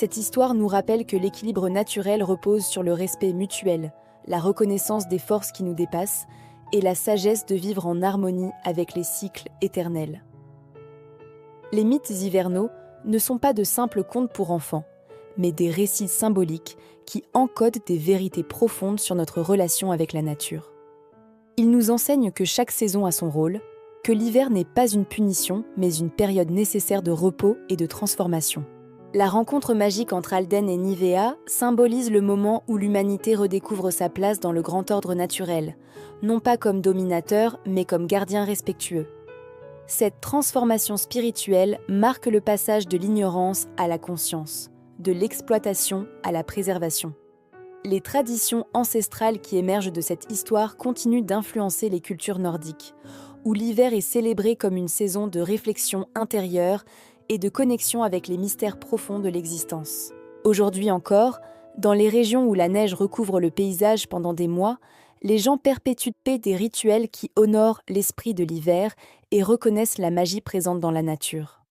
Cette histoire nous rappelle que l'équilibre naturel repose sur le respect mutuel, la reconnaissance des forces qui nous dépassent et la sagesse de vivre en harmonie avec les cycles éternels. Les mythes hivernaux ne sont pas de simples contes pour enfants, mais des récits symboliques qui encodent des vérités profondes sur notre relation avec la nature. Ils nous enseignent que chaque saison a son rôle, que l'hiver n'est pas une punition, mais une période nécessaire de repos et de transformation. La rencontre magique entre Alden et Nivea symbolise le moment où l'humanité redécouvre sa place dans le grand ordre naturel, non pas comme dominateur, mais comme gardien respectueux. Cette transformation spirituelle marque le passage de l'ignorance à la conscience, de l'exploitation à la préservation. Les traditions ancestrales qui émergent de cette histoire continuent d'influencer les cultures nordiques, où l'hiver est célébré comme une saison de réflexion intérieure et de connexion avec les mystères profonds de l'existence. Aujourd'hui encore, dans les régions où la neige recouvre le paysage pendant des mois, les gens perpétuent des rituels qui honorent l'esprit de l'hiver et reconnaissent la magie présente dans la nature.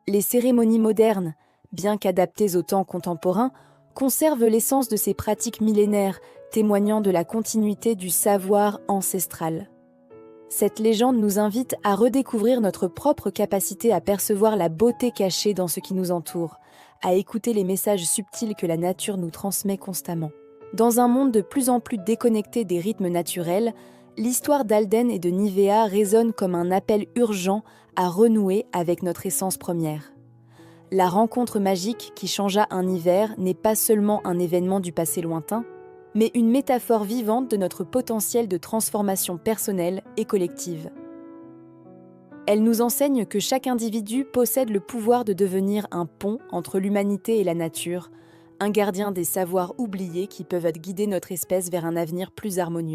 Les cérémonies modernes, bien qu'adaptées au temps contemporain, conservent l'essence de ces pratiques millénaires, témoignant de la continuité du savoir ancestral. Cette légende nous invite à redécouvrir notre propre capacité à percevoir la beauté cachée dans ce qui nous entoure, à écouter les messages subtils que la nature nous transmet constamment. Dans un monde de plus en plus déconnecté des rythmes naturels, l'histoire d'Alden et de Nivea résonne comme un appel urgent à renouer avec notre essence première. La rencontre magique qui changea un hiver n'est pas seulement un événement du passé lointain, mais une métaphore vivante de notre potentiel de transformation personnelle et collective. Elle nous enseigne que chaque individu possède le pouvoir de devenir un pont entre l'humanité et la nature, un gardien des savoirs oubliés qui peuvent guider notre espèce vers un avenir plus harmonieux.